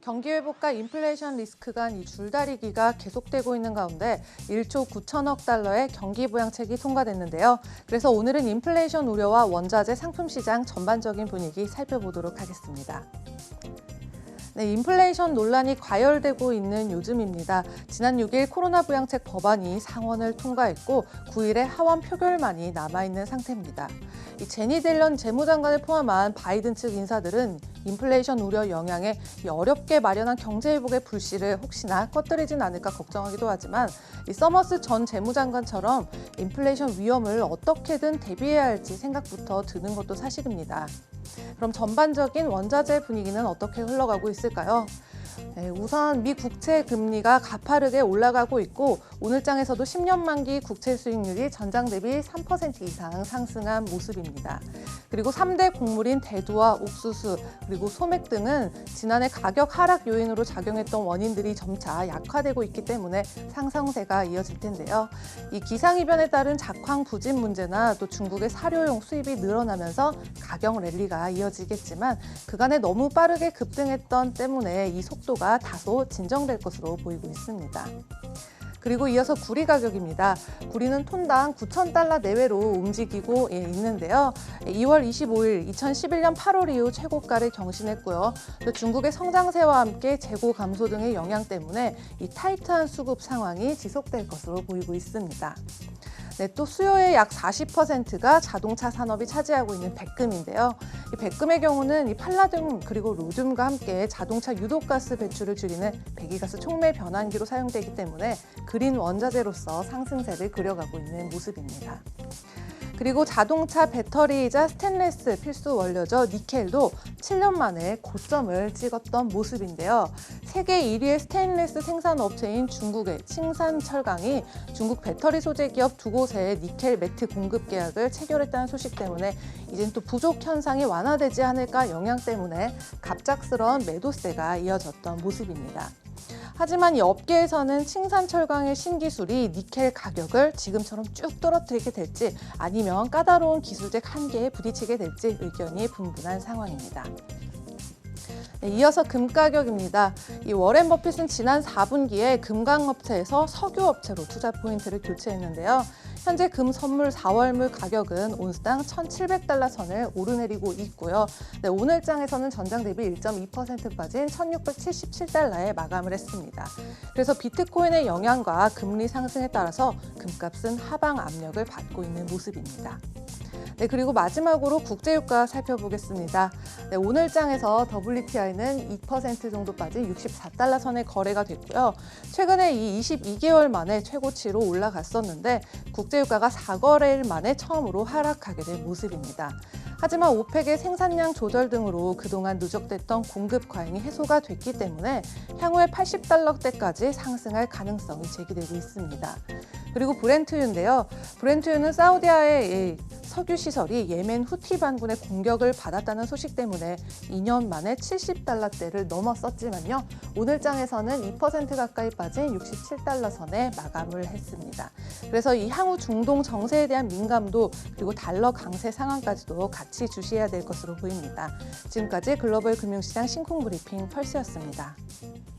경기 회복과 인플레이션 리스크 간 이 줄다리기가 계속되고 있는 가운데 1조 9천억 달러의 경기 부양책이 통과됐는데요. 그래서 오늘은 인플레이션 우려와 원자재 상품 시장 전반적인 분위기 살펴보도록 하겠습니다. 네, 인플레이션 논란이 과열되고 있는 요즘입니다. 지난 6일 코로나 부양책 법안이 상원을 통과했고 9일에 하원 표결만이 남아있는 상태입니다. 이 제니 델런 재무장관을 포함한 바이든 측 인사들은 인플레이션 우려 영향에 어렵게 마련한 경제회복의 불씨를 혹시나 꺼뜨리진 않을까 걱정하기도 하지만 이 서머스 전 재무장관처럼 인플레이션 위험을 어떻게든 대비해야 할지 생각부터 드는 것도 사실입니다. 그럼 전반적인 원자재 분위기는 어떻게 흘러가고 있을까요? 네, 우선 미 국채 금리가 가파르게 올라가고 있고 오늘 장에서도 10년 만기 국채 수익률이 전장 대비 3% 이상 상승한 모습입니다. 그리고 3대 곡물인 대두와 옥수수 그리고 소맥 등은 지난해 가격 하락 요인으로 작용했던 원인들이 점차 약화되고 있기 때문에 상승세가 이어질 텐데요. 이 기상이변에 따른 작황 부진 문제나 또 중국의 사료용 수입이 늘어나면서 가격 랠리가 이어지겠지만 그간에 너무 빠르게 급등했던 때문에 이 속도가 다소 진정될 것으로 보이고 있습니다. 그리고 이어서 구리 가격입니다. 구리는 톤당 9,000달러 내외로 움직이고 있는데요. 2월 25일 2011년 8월 이후 최고가를 경신했고요. 또 중국의 성장세와 함께 재고 감소 등의 영향 때문에 이 타이트한 수급 상황이 지속될 것으로 보이고 있습니다. 네, 또 수요의 약 40%가 자동차 산업이 차지하고 있는 백금인데요. 이 백금의 경우는 이 팔라듐 그리고 로듐과 함께 자동차 유독가스 배출을 줄이는 배기가스 촉매 변환기로 사용되기 때문에 그린 원자재로서 상승세를 그려가고 있는 모습입니다. 그리고 자동차 배터리이자 스테인리스 필수 원료죠. 니켈도 7년 만에 고점을 찍었던 모습인데요. 세계 1위의 스테인리스 생산업체인 중국의 칭산철강이 중국 배터리 소재 기업 두 곳에 니켈 매트 공급 계약을 체결했다는 소식 때문에 이젠 또 부족 현상이 완화되지 않을까 영향 때문에 갑작스러운 매도세가 이어졌던 모습입니다. 하지만 이 업계에서는 칭산철강의 신기술이 니켈 가격을 지금처럼 쭉 떨어뜨리게 될지 아니면 까다로운 기술적 한계에 부딪히게 될지 의견이 분분한 상황입니다. 네, 이어서 금 가격입니다. 이 워렌 버핏은 지난 4분기에 금강업체에서 석유업체로 투자 포인트를 교체했는데요. 현재 금 선물 4월물 가격은 온스당 1,700달러 선을 오르내리고 있고요. 네, 오늘 장에서는 전장 대비 1.2% 빠진 1,677달러에 마감을 했습니다. 그래서 비트코인의 영향과 금리 상승에 따라서 금값은 하방 압력을 받고 있는 모습입니다. 네, 그리고 마지막으로 국제유가 살펴보겠습니다. 네, 오늘 장에서 WTI는 2% 정도 빠진 64달러 선에 거래가 됐고요. 최근에 이 22개월 만에 최고치로 올라갔었는데 국제유가가 4거래일 만에 처음으로 하락하게 된 모습입니다. 하지만 오펙의 생산량 조절 등으로 그동안 누적됐던 공급 과잉이 해소가 됐기 때문에 향후에 80달러대까지 상승할 가능성이 제기되고 있습니다. 그리고 브렌트유인데요. 브렌트유는 사우디아의 석유 시설이 예멘 후티 반군의 공격을 받았다는 소식 때문에 2년 만에 70달러대를 넘었었지만요. 오늘 장에서는 2% 가까이 빠진 67달러 선에 마감을 했습니다. 그래서 이 향후 중동 정세에 대한 민감도 그리고 달러 강세 상황까지도 같이 주시해야 될 것으로 보입니다. 지금까지 글로벌 금융시장 신쿵 브리핑 펄스였습니다.